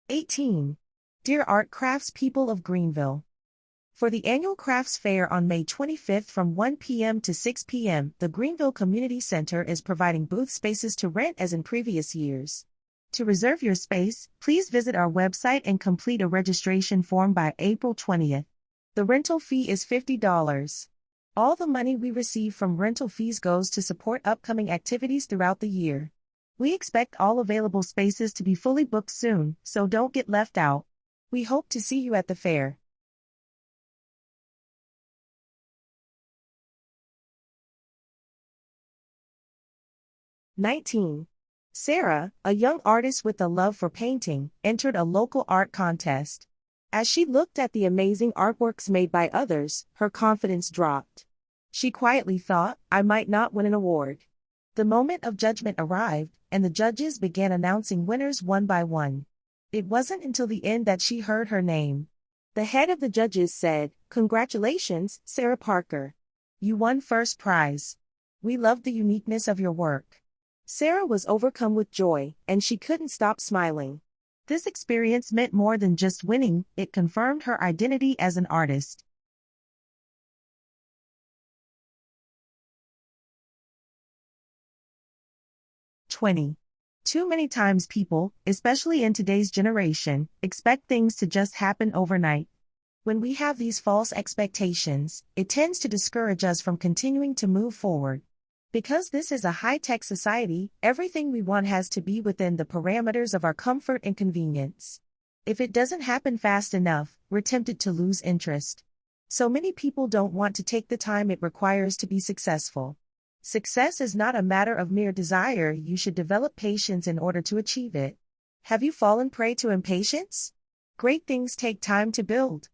18. Dear Art Crafts People of Greenville. For the annual crafts fair on May 25th from 1 p.m. to 6 p.m., the Greenville Community Center is providing booth spaces to rent as in previous years. To reserve your space, please visit our website and complete a registration form by April 20th. The rental fee is $50. All the money we receive from rental fees goes to support upcoming activities throughout the year. We expect all available spaces to be fully booked soon, so don't get left out. We hope to see you at the fair. (19) Sarah, a young artist with a love for painting, entered a local art contest. As she looked at the amazing artworks made by others, her confidence dropped. She quietly thought, "I might not win an award." The moment of judgment arrived, and the judges began announcing winners one by one. It wasn't until the end that she heard her name. The head of the judges said, "Congratulations, Sarah Parker. You won first prize. We loved the uniqueness of your work." Sarah was overcome with joy, and she couldn't stop smiling. This experience meant more than just winning, it confirmed her identity as an artist. 20. Too many times people, especially in today's generation, expect things to just happen overnight. When we have these false expectations, it tends to discourage us from continuing to move forward. Because this is a high-tech society, everything we want has to be within the parameters of our comfort and convenience. If it doesn't happen fast enough, we're tempted to lose interest. So many people don't want to take the time it requires to be successful. Success is not a matter of mere desire, you should develop patience in order to achieve it. Have you fallen prey to impatience? Great things take time to build.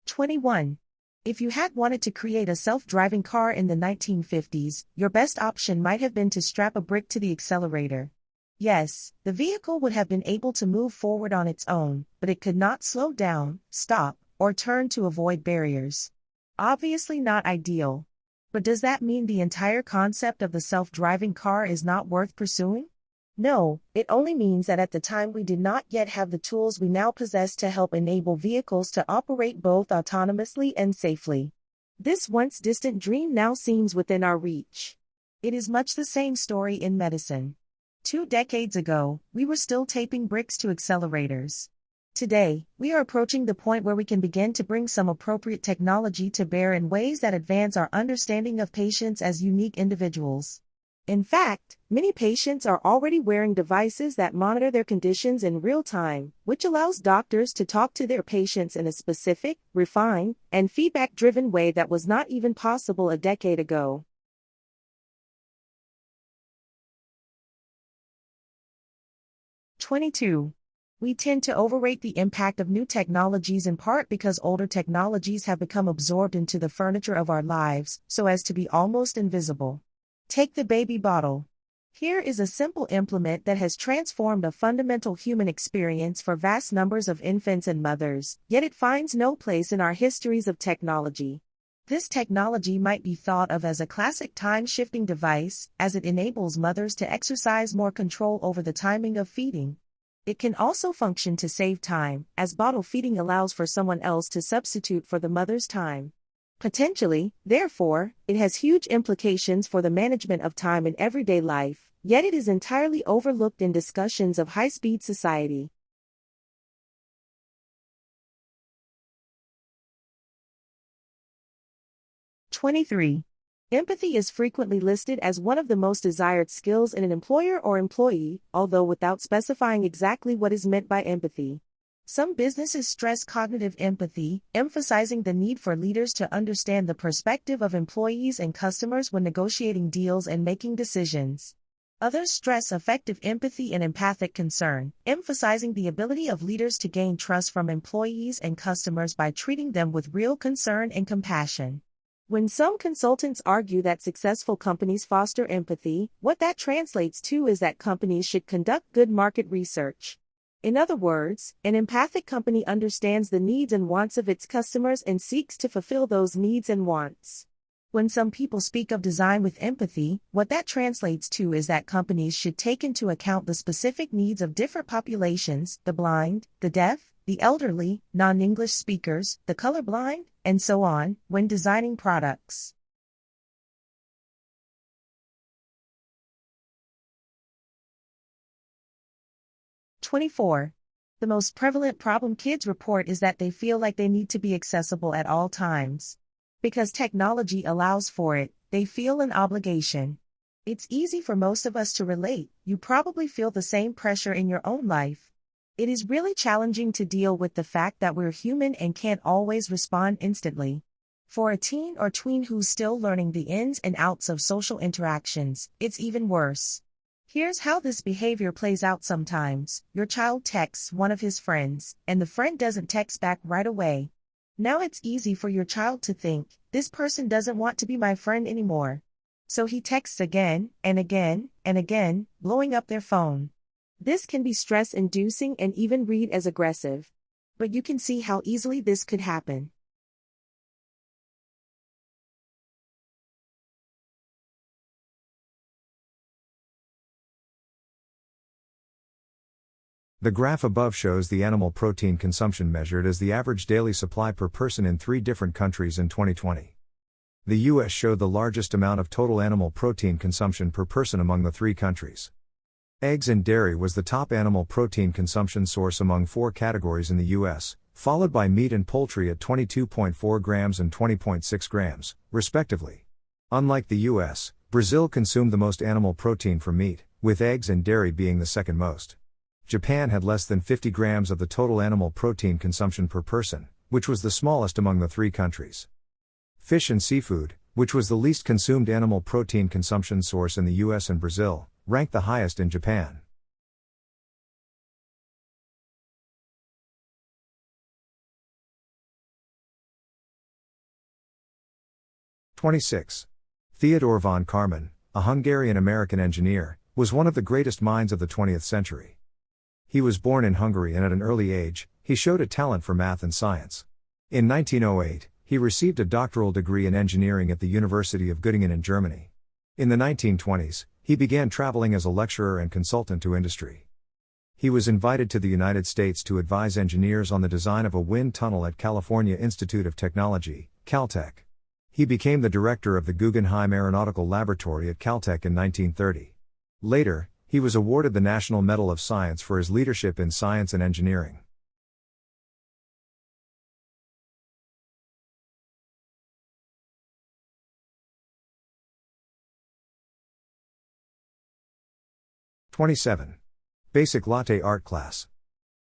21. If you had wanted to create a self-driving car in the 1950s, your best option might have been to strap a brick to the accelerator. Yes, the vehicle would have been able to move forward on its own, but it could not slow down, stop, or turn to avoid barriers. Obviously not ideal. But does that mean the entire concept of the self-driving car is not worth pursuing? No, it only means that at the time we did not yet have the tools we now possess to help enable vehicles to operate both autonomously and safely. This once distant dream now seems within our reach. It is much the same story in medicine. 2 decades ago, we were still taping bricks to accelerators. Today, we are approaching the point where we can begin to bring some appropriate technology to bear in ways that advance our understanding of patients as unique individuals. In fact, many patients are already wearing devices that monitor their conditions in real time, which allows doctors to talk to their patients in a specific, refined, and feedback-driven way that was not even possible a decade ago. (22) We tend to overrate the impact of new technologies in part because older technologies have become absorbed into the furniture of our lives, so as to be almost invisible. Take the baby bottle. Here is a simple implement that has transformed a fundamental human experience for vast numbers of infants and mothers, yet it finds no place in our histories of technology. This technology might be thought of as a classic time-shifting device, as it enables mothers to exercise more control over the timing of feeding. It can also function to save time, as bottle feeding allows for someone else to substitute for the mother's time. Potentially, therefore, it has huge implications for the management of time in everyday life, yet it is entirely overlooked in discussions of high-speed society. (23) Empathy is frequently listed as one of the most desired skills in an employer or employee, although without specifying exactly what is meant by empathy. Some businesses stress cognitive empathy, emphasizing the need for leaders to understand the perspective of employees and customers when negotiating deals and making decisions. Others stress affective empathy and empathic concern, emphasizing the ability of leaders to gain trust from employees and customers by treating them with real concern and compassion. When some consultants argue that successful companies foster empathy, what that translates to is that companies should conduct good market research. In other words, an empathic company understands the needs and wants of its customers and seeks to fulfill those needs and wants. When some people speak of design with empathy, what that translates to is that companies should take into account the specific needs of different populations, the blind, the deaf, the elderly, non-English speakers, the colorblind, and so on, when designing products. (24) The most prevalent problem kids report is that they feel like they need to be accessible at all times. Because technology allows for it, they feel an obligation. It's easy for most of us to relate. You probably feel the same pressure in your own life. It is really challenging to deal with the fact that we're human and can't always respond instantly. For a teen or tween who's still learning the ins and outs of social interactions, it's even worse. Here's how this behavior plays out sometimes. Your child texts one of his friends, and the friend doesn't text back right away. Now it's easy for your child to think, this person doesn't want to be my friend anymore. So he texts again, and again, and again, blowing up their phone. This can be stress-inducing and even read as aggressive. But you can see how easily this could happen. The graph above shows the animal protein consumption measured as the average daily supply per person in 3 different countries in 2020. The US showed the largest amount of total animal protein consumption per person among the 3 countries. Eggs and dairy was the top animal protein consumption source among 4 categories in the US, followed by meat and poultry at 22.4 grams and 20.6 grams, respectively. Unlike the US, Brazil consumed the most animal protein from meat, with eggs and dairy being the second most. Japan had less than 50 grams of the total animal protein consumption per person, which was the smallest among the 3 countries. Fish and seafood, which was the least consumed animal protein consumption source in the US and Brazil, ranked the highest in Japan. (26) Theodor von Karman, a Hungarian-American engineer, was one of the greatest minds of the 20th century. He was born in Hungary and at an early age, he showed a talent for math and science. In 1908, he received a doctoral degree in engineering at the University of Göttingen in Germany. In the 1920s, he began traveling as a lecturer and consultant to industry. He was invited to the United States to advise engineers on the design of a wind tunnel at California Institute of Technology, Caltech. He became the director of the Guggenheim Aeronautical Laboratory at Caltech in 1930. Later, he was awarded the National Medal of Science for his leadership in science and engineering. (27) Basic Latte Art Class.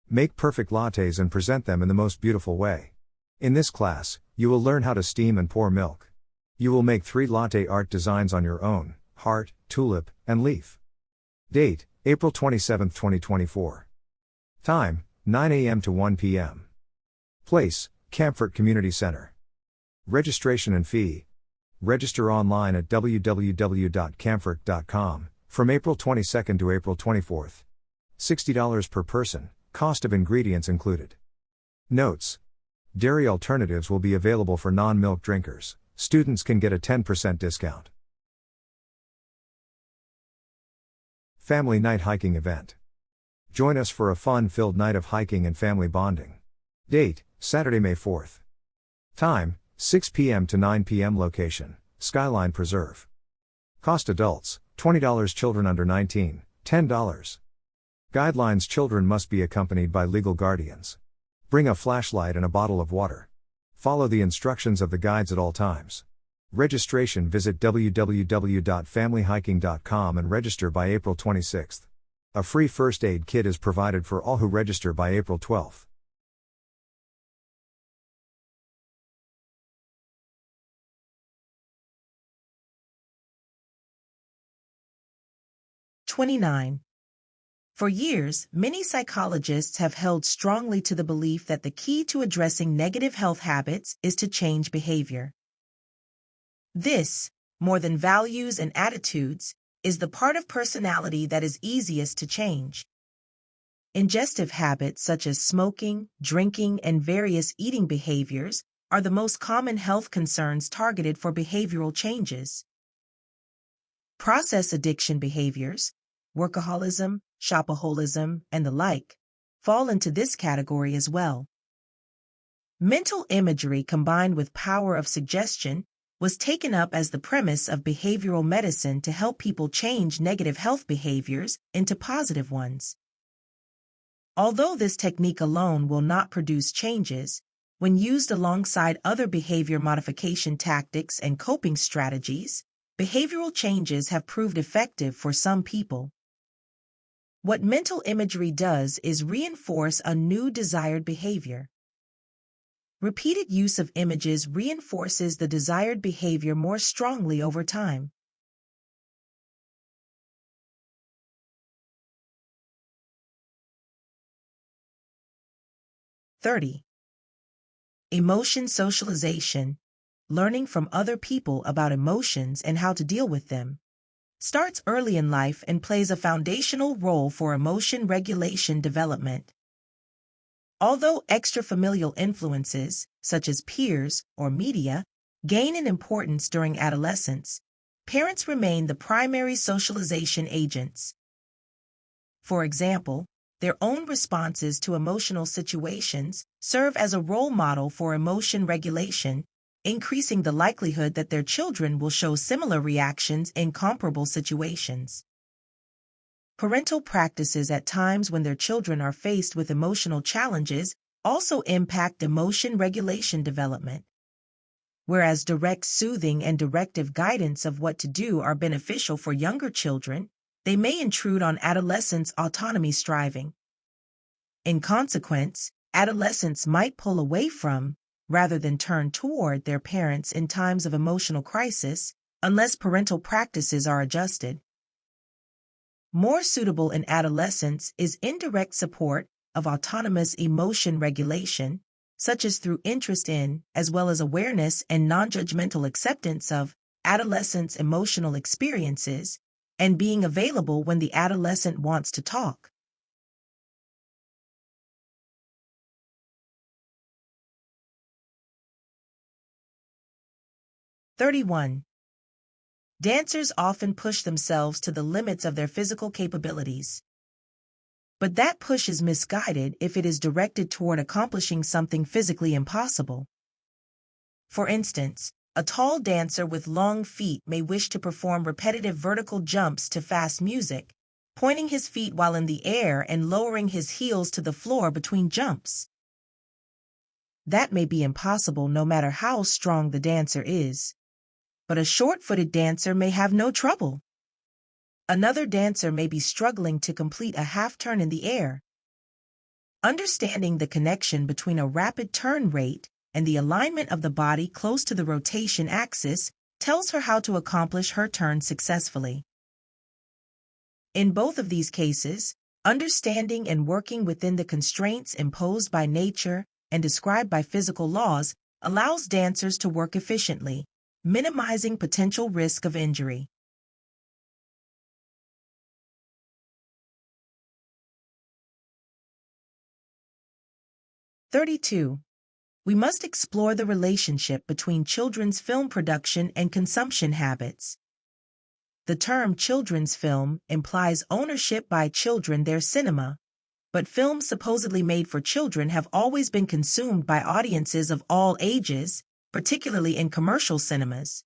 Make perfect lattes and present them in the most beautiful way. In this class, you will learn how to steam and pour milk. You will make 3 latte art designs on your own: heart, tulip, and leaf. Date, April 27, 2024. Time, 9 a.m. to 1 p.m. Place, Camfort Community Center. Registration and fee. Register online at www.camfort.com, from April 22 to April 24. $60 per person, cost of ingredients included. Notes. Dairy alternatives will be available for non-milk drinkers. Students can get a 10% discount. Family Night Hiking Event. Join us for a fun-filled night of hiking and family bonding. Date, Saturday, May 4th. Time, 6 p.m. to 9 p.m. Location, Skyline Preserve. Cost adults, $20, children under 19, $10. Guidelines: children must be accompanied by legal guardians. Bring a flashlight and a bottle of water. Follow the instructions of the guides at all times. Registration: visit www.familyhiking.com and register by April 26. A free first aid kit is provided for all who register by April 12. (29) For years, many psychologists have held strongly to the belief that the key to addressing negative health habits is to change behavior. This, more than values and attitudes, is the part of personality that is easiest to change. Ingestive habits such as smoking, drinking, and various eating behaviors, are the most common health concerns targeted for behavioral changes. Process addiction behaviors, workaholism, shopaholism, and the like, fall into this category as well. Mental imagery combined with power of suggestion was taken up as the premise of behavioral medicine to help people change negative health behaviors into positive ones. Although this technique alone will not produce changes, when used alongside other behavior modification tactics and coping strategies, behavioral changes have proved effective for some people. What mental imagery does is reinforce a new desired behavior. Repeated use of images reinforces the desired behavior more strongly over time. (30) Emotion socialization, learning from other people about emotions and how to deal with them, starts early in life and plays a foundational role for emotion regulation development. Although extrafamilial influences, such as peers or media, gain in importance during adolescence, parents remain the primary socialization agents. For example, their own responses to emotional situations serve as a role model for emotion regulation, increasing the likelihood that their children will show similar reactions in comparable situations. Parental practices at times when their children are faced with emotional challenges also impact emotion regulation development. Whereas direct soothing and directive guidance of what to do are beneficial for younger children, they may intrude on adolescents' autonomy striving. In consequence, adolescents might pull away from, rather than turn toward, their parents in times of emotional crisis, unless parental practices are adjusted. More suitable in adolescence is indirect support of autonomous emotion regulation, such as through interest in, as well as awareness and non-judgmental acceptance of, adolescents' emotional experiences, and being available when the adolescent wants to talk. (31) Dancers often push themselves to the limits of their physical capabilities. But that push is misguided if it is directed toward accomplishing something physically impossible. For instance, a tall dancer with long feet may wish to perform repetitive vertical jumps to fast music, pointing his feet while in the air and lowering his heels to the floor between jumps. That may be impossible no matter how strong the dancer is. But a short-footed dancer may have no trouble. Another dancer may be struggling to complete a half-turn in the air. Understanding the connection between a rapid turn rate and the alignment of the body close to the rotation axis tells her how to accomplish her turn successfully. In both of these cases, understanding and working within the constraints imposed by nature and described by physical laws allows dancers to work efficiently, minimizing potential risk of injury. (32) We must explore the relationship between children's film production and consumption habits. The term children's film implies ownership by children their cinema, but films supposedly made for children have always been consumed by audiences of all ages, particularly in commercial cinemas.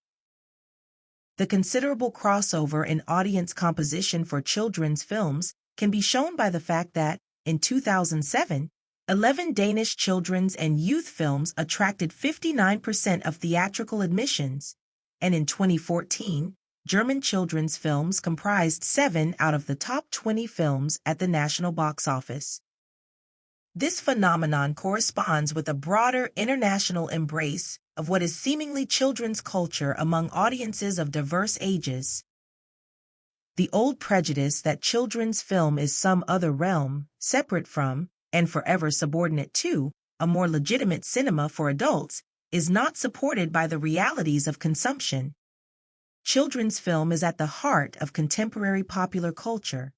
The considerable crossover in audience composition for children's films can be shown by the fact that, in 2007, 11 Danish children's and youth films attracted 59% of theatrical admissions, and in 2014, German children's films comprised 7 out of the top 20 films at the national box office. This phenomenon corresponds with a broader international embrace of what is seemingly children's culture among audiences of diverse ages. The old prejudice that children's film is some other realm, separate from, and forever subordinate to, a more legitimate cinema for adults, is not supported by the realities of consumption. Children's film is at the heart of contemporary popular culture.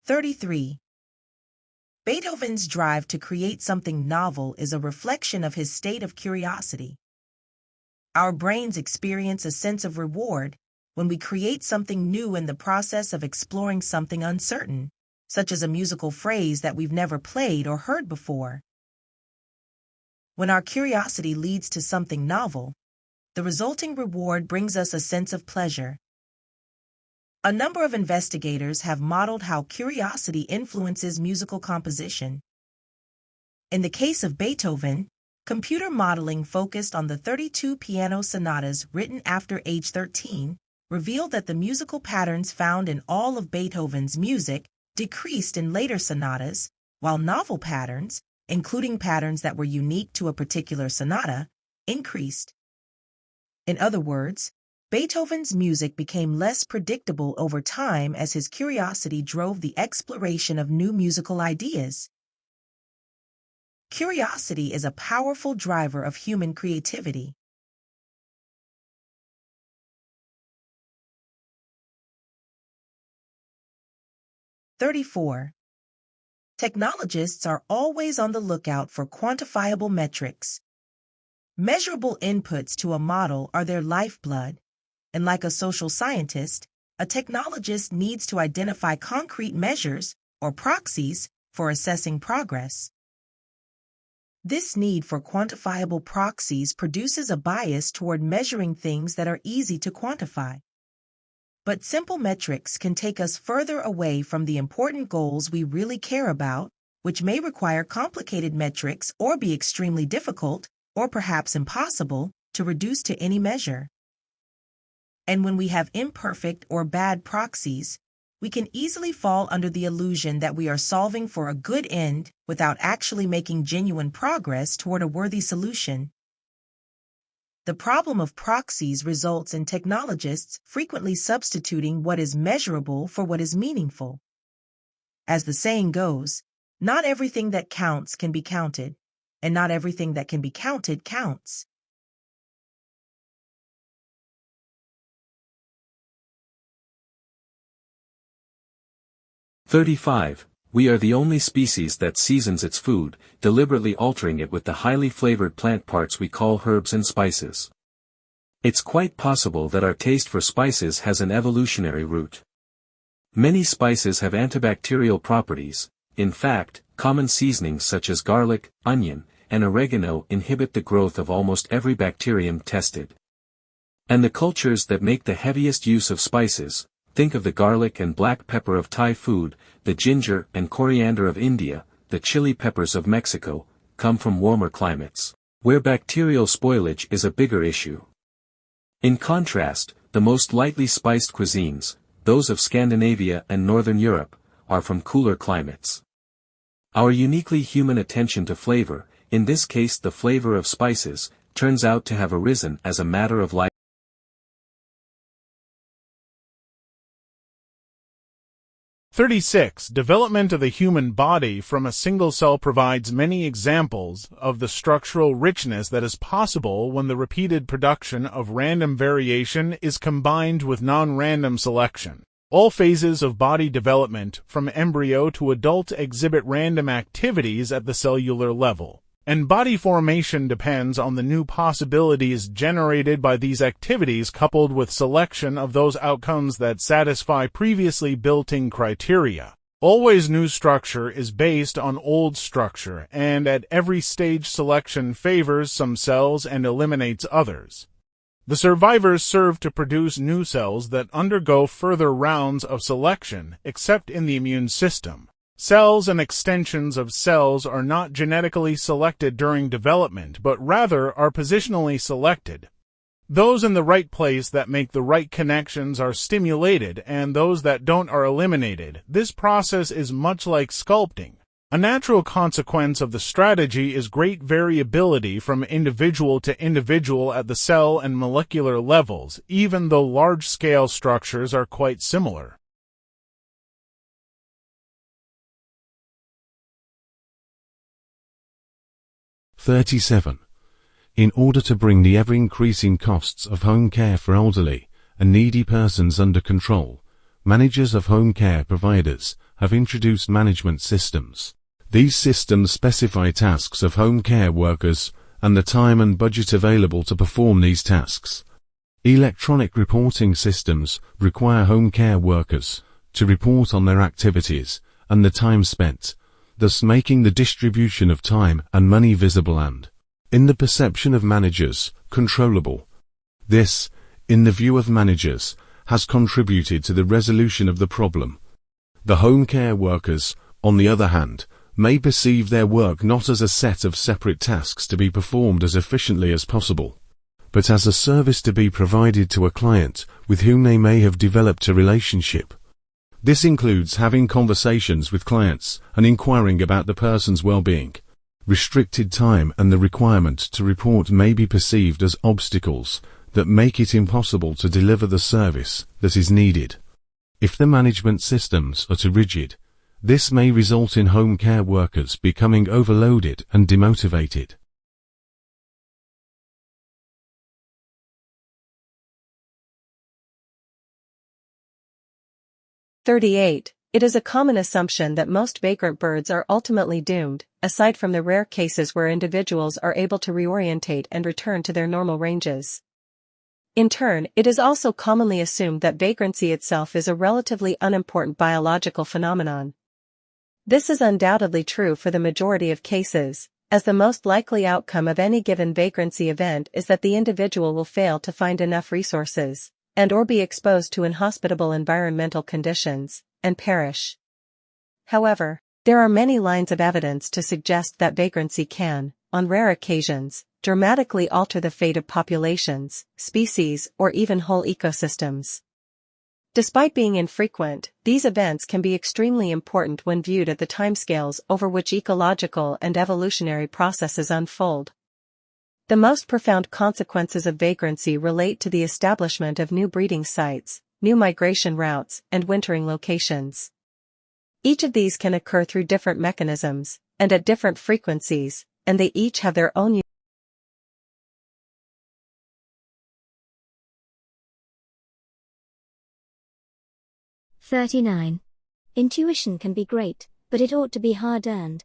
33. Beethoven's drive to create something novel is a reflection of his state of curiosity. Our brains experience a sense of reward when we create something new in the process of exploring something uncertain, such as a musical phrase that we've never played or heard before. When our curiosity leads to something novel, the resulting reward brings us a sense of pleasure. A number of investigators have modeled how curiosity influences musical composition. In the case of Beethoven, computer modeling focused on the 32 piano sonatas written after age 13 revealed that the musical patterns found in all of Beethoven's music decreased in later sonatas, while novel patterns, including patterns that were unique to a particular sonata, increased. In other words, Beethoven's music became less predictable over time as his curiosity drove the exploration of new musical ideas. Curiosity is a powerful driver of human creativity. (34) Technologists are always on the lookout for quantifiable metrics. Measurable inputs to a model are their lifeblood, and like a social scientist, a technologist needs to identify concrete measures, or proxies, for assessing progress. This need for quantifiable proxies produces a bias toward measuring things that are easy to quantify. But simple metrics can take us further away from the important goals we really care about, which may require complicated metrics or be extremely difficult, or perhaps impossible, to reduce to any measure. And when we have imperfect or bad proxies, we can easily fall under the illusion that we are solving for a good end without actually making genuine progress toward a worthy solution. The problem of proxies results in technologists frequently substituting what is measurable for what is meaningful. As the saying goes, not everything that counts can be counted, and not everything that can be counted counts. (35) We are the only species that seasons its food, deliberately altering it with the highly flavored plant parts we call herbs and spices. It's quite possible that our taste for spices has an evolutionary root. Many spices have antibacterial properties. In fact, common seasonings such as garlic, onion, and oregano inhibit the growth of almost every bacterium tested. And the cultures that make the heaviest use of spices, think of the garlic and black pepper of Thai food, the ginger and coriander of India, the chili peppers of Mexico, come from warmer climates, where bacterial spoilage is a bigger issue. In contrast, the most lightly spiced cuisines, those of Scandinavia and Northern Europe, are from cooler climates. Our uniquely human attention to flavor, in this case the flavor of spices, turns out to have arisen as a matter of life. 36. Development of the human body from a single cell provides many examples of the structural richness that is possible when the repeated production of random variation is combined with non-random selection. All phases of body development, from embryo to adult, exhibit random activities at the cellular level, and body formation depends on the new possibilities generated by these activities coupled with selection of those outcomes that satisfy previously built-in criteria. Always new structure is based on old structure, and at every stage selection favors some cells and eliminates others. The survivors serve to produce new cells that undergo further rounds of selection, except in the immune system. Cells and extensions of cells are not genetically selected during development, but rather are positionally selected. Those in the right place that make the right connections are stimulated, and those that don't are eliminated. This process is much like sculpting. A natural consequence of the strategy is great variability from individual to individual at the cell and molecular levels, even though large-scale structures are quite similar. (37) In order to bring the ever-increasing costs of home care for elderly and needy persons under control, managers of home care providers have introduced management systems. These systems specify tasks of home care workers and the time and budget available to perform these tasks. Electronic reporting systems require home care workers to report on their activities and the time spent, thus making the distribution of time and money visible and, in the perception of managers, controllable. This, in the view of managers, has contributed to the resolution of the problem. The home care workers, on the other hand, may perceive their work not as a set of separate tasks to be performed as efficiently as possible, but as a service to be provided to a client with whom they may have developed a relationship. This includes having conversations with clients and inquiring about the person's well-being. Restricted time and the requirement to report may be perceived as obstacles that make it impossible to deliver the service that is needed. If the management systems are too rigid, this may result in home care workers becoming overloaded and demotivated. "38. It is a common assumption that most vagrant birds are ultimately doomed, aside from the rare cases where individuals are able to reorientate and return to their normal ranges. In turn, it is also commonly assumed that vagrancy itself is a relatively unimportant biological phenomenon. This is undoubtedly true for the majority of cases, as the most likely outcome of any given vagrancy event is that the individual will fail to find enough resources, and/or be exposed to inhospitable environmental conditions, and perish. However, there are many lines of evidence to suggest that vagrancy can, on rare occasions, dramatically alter the fate of populations, species, or even whole ecosystems. Despite being infrequent, these events can be extremely important when viewed at the timescales over which ecological and evolutionary processes unfold. The most profound consequences of vagrancy relate to the establishment of new breeding sites, new migration routes, and wintering locations. Each of these can occur through different mechanisms, and at different frequencies, and they each have their own 39. Intuition can be great, but it ought to be hard-earned.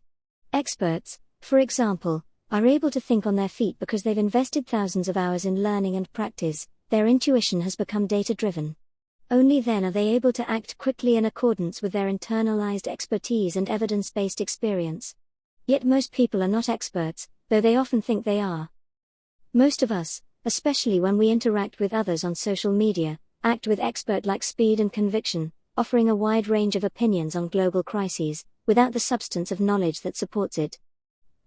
Experts, for example, are able to think on their feet because they've invested thousands of hours in learning and practice. Their intuition has become data-driven. Only then are they able to act quickly in accordance with their internalized expertise and evidence-based experience. Yet most people are not experts, though they often think they are. Most of us, especially when we interact with others on social media, act with expert-like speed and conviction, offering a wide range of opinions on global crises, without the substance of knowledge that supports it.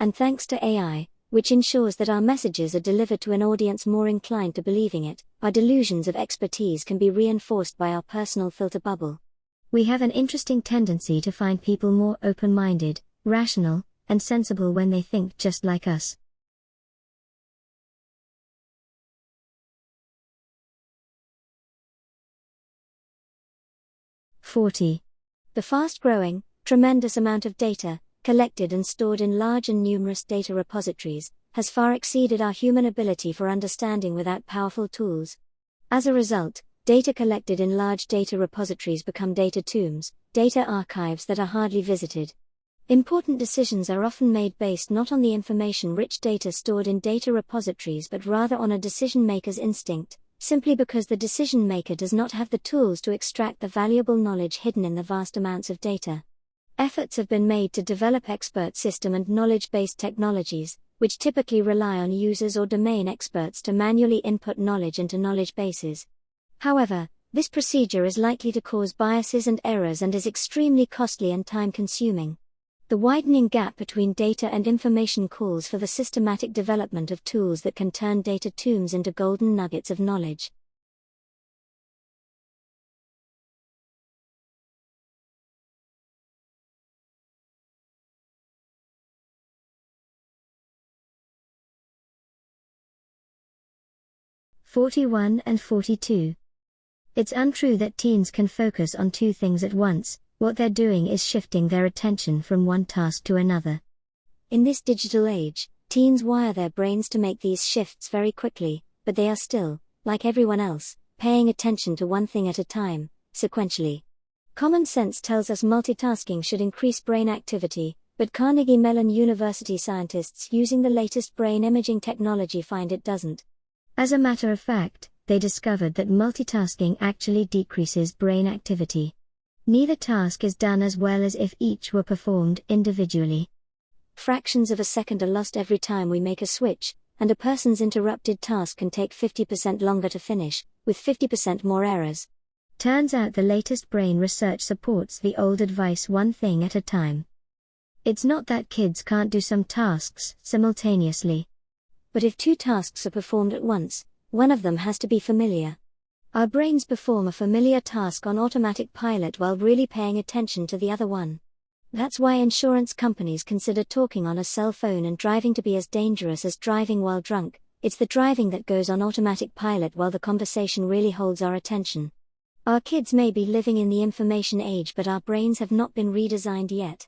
And thanks to AI, which ensures that our messages are delivered to an audience more inclined to believing it, our delusions of expertise can be reinforced by our personal filter bubble. We have an interesting tendency to find people more open-minded, rational, and sensible when they think just like us. The fast-growing, tremendous amount of data, collected and stored in large and numerous data repositories, has far exceeded our human ability for understanding without powerful tools. As a result, data collected in large data repositories become data tombs, data archives that are hardly visited. Important decisions are often made based not on the information-rich data stored in data repositories but rather on a decision-maker's instinct, simply because the decision-maker does not have the tools to extract the valuable knowledge hidden in the vast amounts of data. Efforts have been made to develop expert system and knowledge-based technologies, which typically rely on users or domain experts to manually input knowledge into knowledge bases. However, this procedure is likely to cause biases and errors and is extremely costly and time-consuming. The widening gap between data and information calls for the systematic development of tools that can turn data tombs into golden nuggets of knowledge. and 42. It's untrue that teens can focus on two things at once. What they're doing is shifting their attention from one task to another. In this digital age, teens wire their brains to make these shifts very quickly, but they are still, like everyone else, paying attention to one thing at a time, sequentially. Common sense tells us multitasking should increase brain activity, but Carnegie Mellon University scientists using the latest brain imaging technology find it doesn't. As a matter of fact, they discovered that multitasking actually decreases brain activity. Neither task is done as well as if each were performed individually. Fractions of a second are lost every time we make a switch, and a person's interrupted task can take 50% longer to finish, with 50% more errors. Turns out the latest brain research supports the old advice, one thing at a time. It's not that kids can't do some tasks simultaneously. But if two tasks are performed at once, one of them has to be familiar. Our brains perform a familiar task on automatic pilot while really paying attention to the other one. That's why insurance companies consider talking on a cell phone and driving to be as dangerous as driving while drunk. It's the driving that goes on automatic pilot while the conversation really holds our attention. Our kids may be living in the information age, but our brains have not been redesigned yet.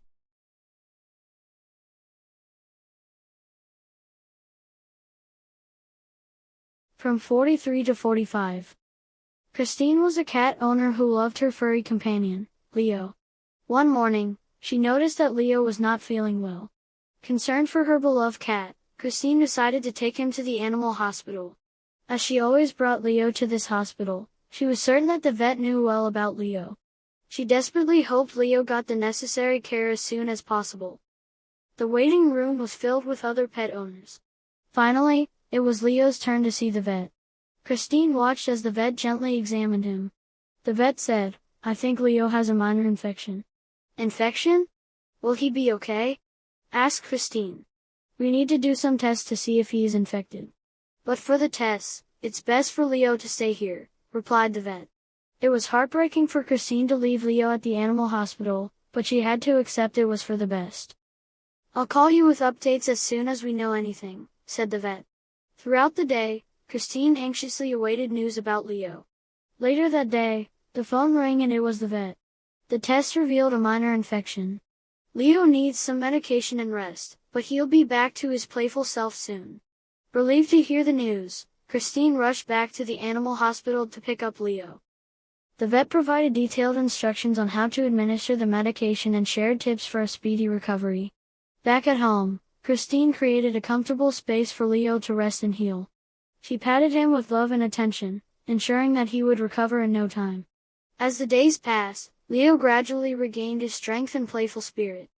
From 43 to 45. Christine was a cat owner who loved her furry companion, Leo. One morning, she noticed that Leo was not feeling well. Concerned for her beloved cat, Christine decided to take him to the animal hospital. As she always brought Leo to this hospital, she was certain that the vet knew well about Leo. She desperately hoped Leo got the necessary care as soon as possible. The waiting room was filled with other pet owners. Finally, it was Leo's turn to see the vet. Christine watched as the vet gently examined him. The vet said, "I think Leo has a minor infection." "Infection? Will he be okay?" asked Christine. "We need to do some tests to see if he is infected. But for the tests, it's best for Leo to stay here," replied the vet. It was heartbreaking for Christine to leave Leo at the animal hospital, but she had to accept it was for the best. "I'll call you with updates as soon as we know anything," said the vet. Throughout the day, Christine anxiously awaited news about Leo. Later that day, the phone rang and it was the vet. The test revealed a minor infection. Leo needs some medication and rest, but he'll be back to his playful self soon. Relieved to hear the news, Christine rushed back to the animal hospital to pick up Leo. The vet provided detailed instructions on how to administer the medication and shared tips for a speedy recovery. Back at home, Christine created a comfortable space for Leo to rest and heal. She patted him with love and attention, ensuring that he would recover in no time. As the days passed, Leo gradually regained his strength and playful spirit.